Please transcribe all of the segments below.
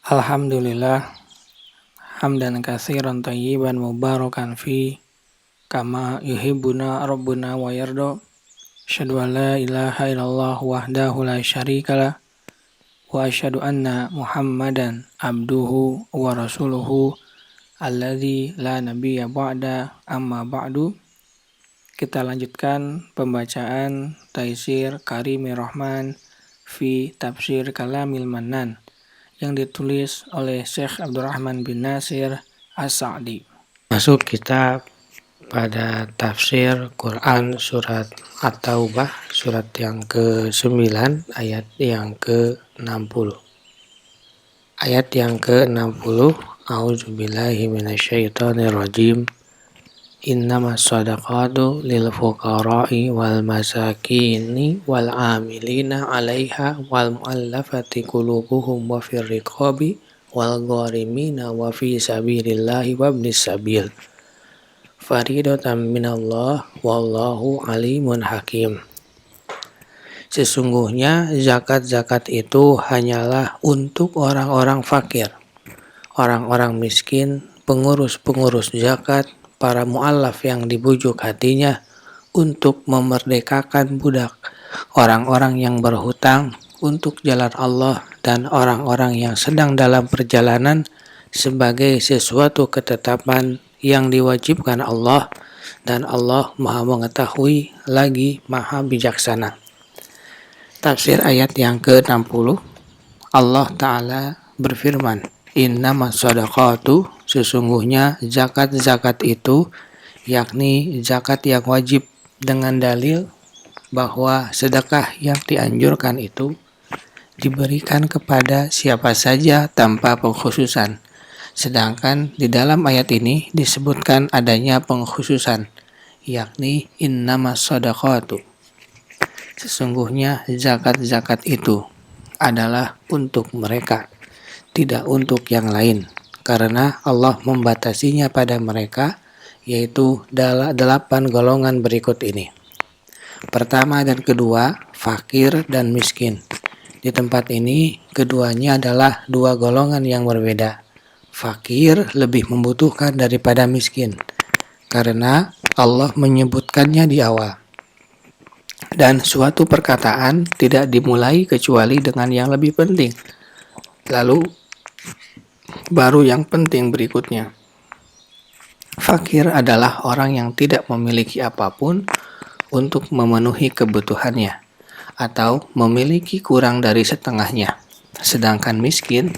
Alhamdulillah hamdan katsiran thayyiban mubarakan fi kama yuhibbuna rabbuna wa yarda. Asyhadu an la ilaha illallah wahdahu la syarikalah wa asyhadu anna Muhammadan abduhu wa rasuluhu alladzi la nabiyya ba'da amma ba'du. Kita lanjutkan pembacaan Taisir Karimir Rahman fi Tafsir Kalamil Mannan yang ditulis oleh Syekh Abdurrahman bin Nasir As-Sa'di. Masuk kita pada tafsir Quran surat At-Taubah, surat yang ke-9 ayat yang ke-60. Ayat yang ke-60, A'udzubillahi minasyaitonirrajim. Innamas shadaqatu lil fuqara'i wal masakini wal 'amilina 'alaiha wal mu'allafati qulubuhum wa fir riqabi wal gharimina wa fi sabilillahi wa ibnis sabil. Faridatan minallah wallahu alimun hakim. Sesungguhnya zakat-zakat itu hanyalah untuk orang-orang fakir, orang-orang miskin, pengurus-pengurus zakat, para mu'allaf yang dibujuk hatinya untuk memerdekakan budak, orang-orang yang berhutang untuk jalan Allah, dan orang-orang yang sedang dalam perjalanan sebagai sesuatu ketetapan yang diwajibkan Allah, dan Allah Maha Mengetahui lagi Maha Bijaksana. Tafsir ayat yang ke-60, Allah Ta'ala berfirman, Innamas shadaqatu, sesungguhnya zakat-zakat itu, yakni zakat yang wajib dengan dalil bahwa sedekah yang dianjurkan itu diberikan kepada siapa saja tanpa pengkhususan. Sedangkan di dalam ayat ini disebutkan adanya pengkhususan, yakni innamas shadaqatu. Sesungguhnya zakat-zakat itu adalah untuk mereka, tidak untuk yang lain, karena Allah membatasinya pada mereka, yaitu 8 golongan berikut ini. Pertama dan kedua, fakir dan miskin. Di tempat ini, keduanya adalah 2 golongan yang berbeda. Fakir lebih membutuhkan daripada miskin, karena Allah menyebutkannya di awal. Dan suatu perkataan tidak dimulai kecuali dengan yang lebih penting. Lalu baru yang penting berikutnya. Fakir adalah orang yang tidak memiliki apapun untuk memenuhi kebutuhannya, atau memiliki kurang dari setengahnya. Sedangkan miskin,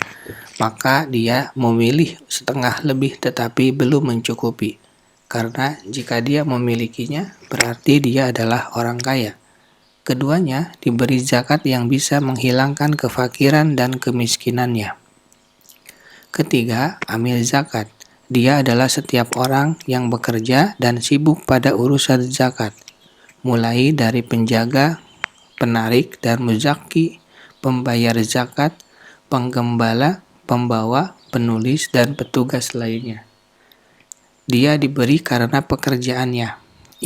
maka dia memilih setengah lebih tetapi belum mencukupi. Karena jika dia memilikinya, berarti dia adalah orang kaya. Keduanya diberi zakat yang bisa menghilangkan kefakiran dan kemiskinannya. Ketiga, amil zakat. Dia adalah setiap orang yang bekerja dan sibuk pada urusan zakat, mulai dari penjaga, penarik dan muzaki, pembayar zakat, penggembala, pembawa, penulis, dan petugas lainnya. Dia diberi karena pekerjaannya.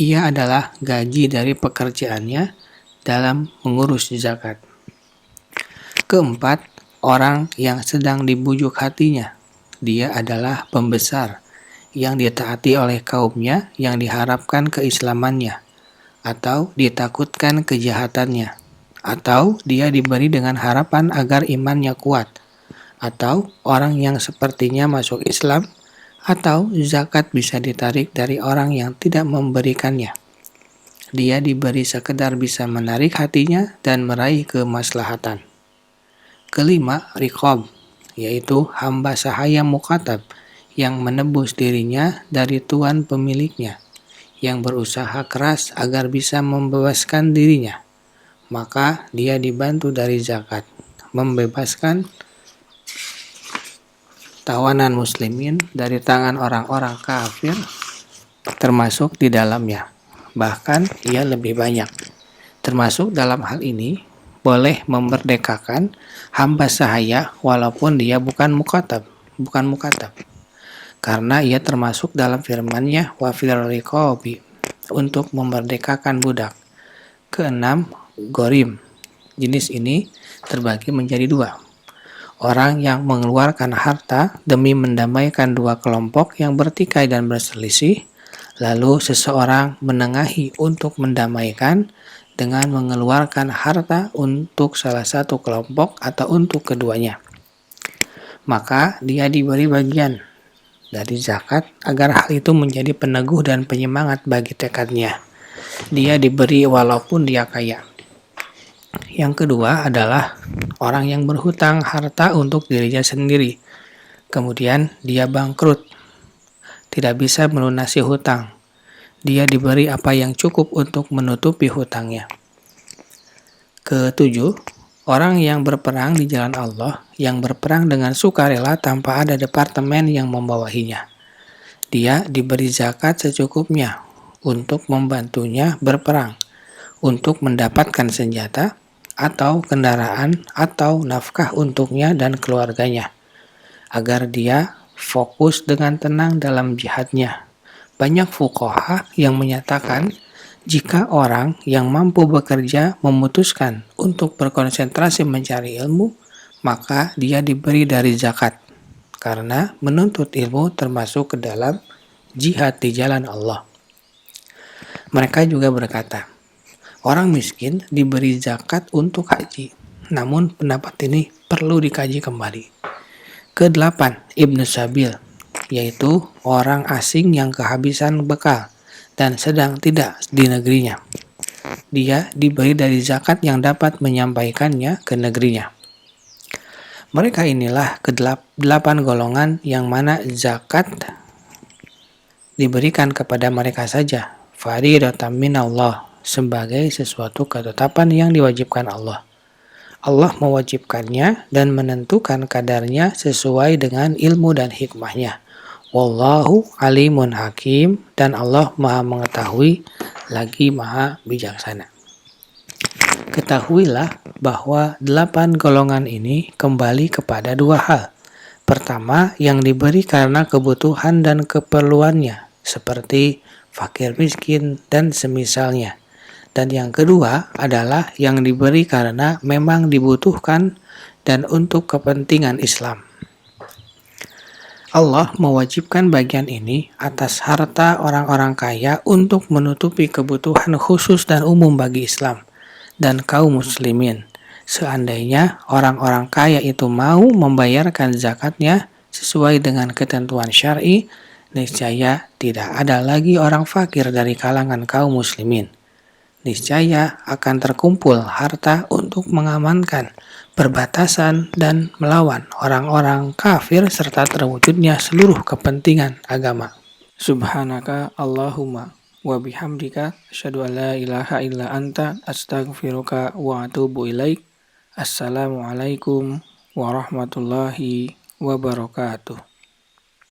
Ia adalah gaji dari pekerjaannya dalam mengurus zakat. Keempat, orang yang sedang dibujuk hatinya. Dia adalah pembesar yang ditaati oleh kaumnya yang diharapkan keislamannya, atau ditakutkan kejahatannya, atau dia diberi dengan harapan agar imannya kuat, atau orang yang sepertinya masuk Islam, atau zakat bisa ditarik dari orang yang tidak memberikannya. Dia diberi sekedar bisa menarik hatinya dan meraih kemaslahatan. Kelima, riqab, yaitu hamba sahaya mukatab yang menebus dirinya dari tuan pemiliknya, yang berusaha keras agar bisa membebaskan dirinya. Maka dia dibantu dari zakat, membebaskan tawanan muslimin dari tangan orang-orang kafir, termasuk di dalamnya. Bahkan ia lebih banyak. Termasuk dalam hal ini, boleh memerdekakan hamba sahaya walaupun dia bukan mukatab. Karena ia termasuk dalam firman-Nya wa fil riqabi, untuk memerdekakan budak. Keenam, gharim. Jenis ini terbagi menjadi 2. Orang yang mengeluarkan harta demi mendamaikan dua kelompok yang bertikai dan berselisih, lalu seseorang menengahi untuk mendamaikan dengan mengeluarkan harta untuk salah satu kelompok atau untuk keduanya. Maka dia diberi bagian dari zakat agar hal itu menjadi peneguh dan penyemangat bagi tekadnya. Dia diberi walaupun dia kaya. Yang kedua adalah orang yang berhutang harta untuk dirinya sendiri. Kemudian dia bangkrut, tidak bisa melunasi hutang. Dia diberi apa yang cukup untuk menutupi hutangnya. Ketujuh, orang yang berperang di jalan Allah, yang berperang dengan sukarela tanpa ada departemen yang membawahinya. Dia diberi zakat secukupnya untuk membantunya berperang, untuk mendapatkan senjata, atau kendaraan, atau nafkah untuknya dan keluarganya, agar dia fokus dengan tenang dalam jihadnya. Banyak fuqaha yang menyatakan jika orang yang mampu bekerja memutuskan untuk berkonsentrasi mencari ilmu, maka dia diberi dari zakat, karena menuntut ilmu termasuk ke dalam jihad di jalan Allah. Mereka juga berkata, orang miskin diberi zakat untuk haji, namun pendapat ini perlu dikaji kembali. Kedelapan, Ibnu Sabil, yaitu orang asing yang kehabisan bekal dan sedang tidak di negerinya. Dia diberi dari zakat yang dapat menyampaikannya ke negerinya. Mereka inilah kedelapan golongan yang mana zakat diberikan kepada mereka saja, fardhatan minallah, sebagai sesuatu ketetapan yang diwajibkan Allah. Allah mewajibkannya dan menentukan kadarnya sesuai dengan ilmu dan hikmahnya. Wallahu alimun hakim, dan Allah maha mengetahui lagi maha bijaksana. Ketahuilah bahwa 8 golongan ini kembali kepada dua hal. Pertama, yang diberi karena kebutuhan dan keperluannya, seperti fakir miskin dan semisalnya. Dan yang kedua adalah yang diberi karena memang dibutuhkan dan untuk kepentingan Islam. Allah mewajibkan bagian ini atas harta orang-orang kaya untuk menutupi kebutuhan khusus dan umum bagi Islam dan kaum muslimin. Seandainya orang-orang kaya itu mau membayarkan zakatnya sesuai dengan ketentuan syar'i, niscaya tidak ada lagi orang fakir dari kalangan kaum muslimin. Niscaya akan terkumpul harta untuk mengamankan perbatasan dan melawan orang-orang kafir serta terwujudnya seluruh kepentingan agama. Subhanaka Allahumma wa bihamdika asyhadu an la ilaha illa anta astaghfiruka wa atubu ilaik. Assalamualaikum warahmatullahi wabarakatuh.